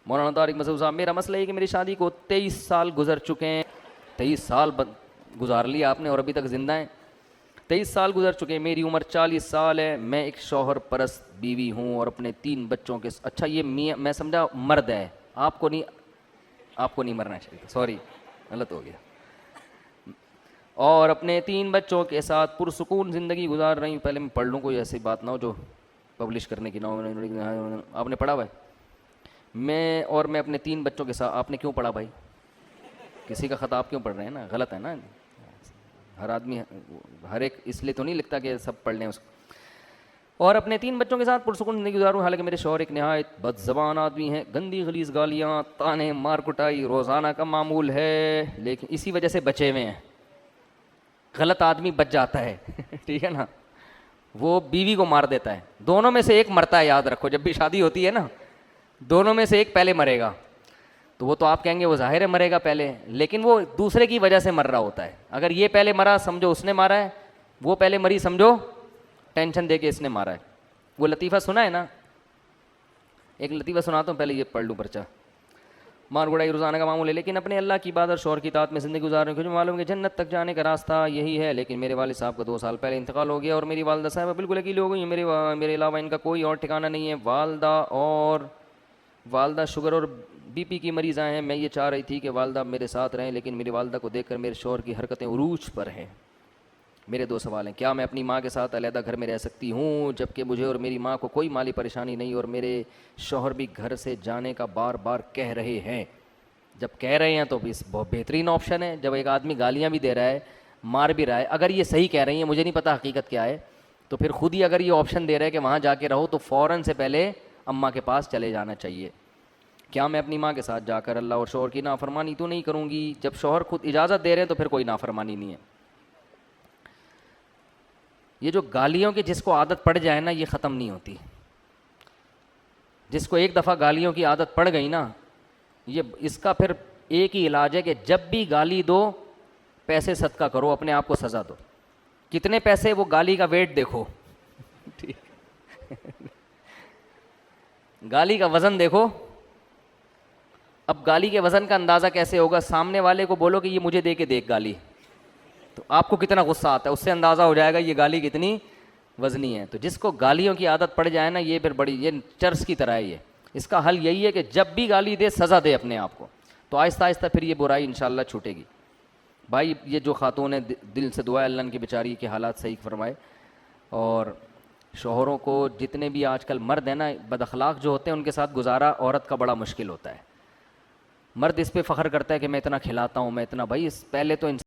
مولانا طارق مسعود صاحب، میرا مسئلہ یہ کہ میری شادی کو 23 سال گزر چکے ہیں. 23 سال گزار لیا آپ نے اور ابھی تک زندہ ہیں. 23 سال گزر چکے ہیں، میری عمر 40 سال ہے، میں ایک شوہر پرست بیوی ہوں اور اپنے 3 بچوں کے اچھا یہ میاں میں سمجھا مرد ہے، آپ کو نہیں مرنا چاہیے، سوری غلط ہو گیا. اور اپنے 3 بچوں کے ساتھ پرسکون زندگی گزار رہی ہوں. پہلے میں پڑھ لوں، کوئی ایسی بات نہ ہو جو پبلش کرنے کی نہ ہو. آپ نے پڑھا بھائی؟ میں اپنے 3 بچوں کے ساتھ. آپ نے کیوں پڑھا بھائی؟ کسی کا خط آپ کیوں پڑھ رہے ہیں نا؟ غلط ہے نا. ہر آدمی ہر ایک اس لیے تو نہیں لکھتا کہ سب پڑھ لیں اس کو. اور اپنے 3 بچوں کے ساتھ پرسکون زندگی گزاروں. حالانکہ میرے شوہر ایک نہایت بد زبان آدمی ہیں، گندی غلیظ گالیاں، تانے، مار کٹائی روزانہ کا معمول ہے، لیکن اسی وجہ سے بچے ہوئے ہیں. غلط آدمی بچ جاتا ہے ٹھیک ہے نا، وہ بیوی کو مار دیتا ہے. دونوں میں سے ایک مرتا ہے، یاد رکھو. جب بھی شادی ہوتی ہے نا، دونوں میں سے ایک پہلے مرے گا. تو وہ تو آپ کہیں گے وہ ظاہر ہے مرے گا پہلے، لیکن وہ دوسرے کی وجہ سے مر رہا ہوتا ہے. اگر یہ پہلے مرا سمجھو اس نے مارا ہے، وہ پہلے مری سمجھو ٹینشن دے کے اس نے مارا ہے. وہ لطیفہ سنا ہے نا؟ ایک لطیفہ سناتا ہوں، پہلے یہ پڑھ لوں پرچہ. مار گڑائی روزانہ کا معمول ہے، لیکن اپنے اللہ کی عبادت اور شوہر کی اطاعت میں زندگی گزار رہے ہیں. کیونکہ معلوم ہے کہ جنت تک جانے کا راستہ یہی ہے. لیکن میرے والد صاحب کا 2 سال پہلے انتقال ہو گیا اور میری والدہ صاحبہ بالکل اکیلی ہو گئی. میرے علاوہ ان کا کوئی اور ٹھکانہ نہیں ہے. والدہ شوگر اور بی پی کی مریض ہیں. میں یہ چاہ رہی تھی کہ والدہ میرے ساتھ رہیں، لیکن میری والدہ کو دیکھ کر میرے شوہر کی حرکتیں عروج پر ہیں. میرے 2 سوال ہیں. کیا میں اپنی ماں کے ساتھ علیحدہ گھر میں رہ سکتی ہوں جبکہ مجھے اور میری ماں کو کوئی مالی پریشانی نہیں اور میرے شوہر بھی گھر سے جانے کا بار بار کہہ رہے ہیں؟ جب کہہ رہے ہیں تو اس بہت بہترین آپشن ہے. جب ایک آدمی گالیاں بھی دے رہا ہے، مار بھی رہا ہے، اگر یہ صحیح کہہ رہی ہیں، مجھے نہیں پتہ حقیقت کیا ہے، تو پھر خود ہی اگر یہ آپشن دے رہا ہے کہ وہاں جا کے رہو، تو فوراً سے پہلے اماں کے پاس چلے جانا چاہیے. کیا میں اپنی ماں کے ساتھ جا کر اللہ اور شوہر کی نافرمانی تو نہیں کروں گی؟ جب شوہر خود اجازت دے رہے ہیں تو پھر کوئی نافرمانی نہیں ہے. یہ جو گالیوں کی جس کو عادت پڑ جائے نا، یہ ختم نہیں ہوتی. جس کو ایک دفعہ گالیوں کی عادت پڑ گئی نا، اس کا پھر ایک ہی علاج ہے کہ جب بھی گالی دو پیسے صدقہ کرو، اپنے آپ کو سزا دو. کتنے پیسے؟ وہ گالی کا ویٹ دیکھو گالی کا وزن دیکھو. اب گالی کے وزن کا اندازہ کیسے ہوگا؟ سامنے والے کو بولو کہ یہ مجھے دے کے دیکھ گالی، تو آپ کو کتنا غصہ آتا ہے، اس سے اندازہ ہو جائے گا یہ گالی کتنی وزنی ہے. تو جس کو گالیوں کی عادت پڑ جائے نا، یہ پھر یہ چرس کی طرح ہے. اس کا حل یہی ہے کہ جب بھی گالی دے سزا دے اپنے آپ کو، تو آہستہ آہستہ پھر یہ برائی انشاءاللہ چھوٹے گی. بھائی یہ جو خاتون ہے، دل سے دعا ہے اللہ ان کی بیچاری کے حالات صحیح فرمائے. اور شوہروں کو جتنے بھی آج کل مرد ہیں نا بد اخلاق جو ہوتے ہیں، ان کے ساتھ گزارا عورت کا بڑا مشکل ہوتا ہے. مرد اس پہ فخر کرتا ہے کہ میں اتنا کھلاتا ہوں، میں اتنا. بھائی پہلے تو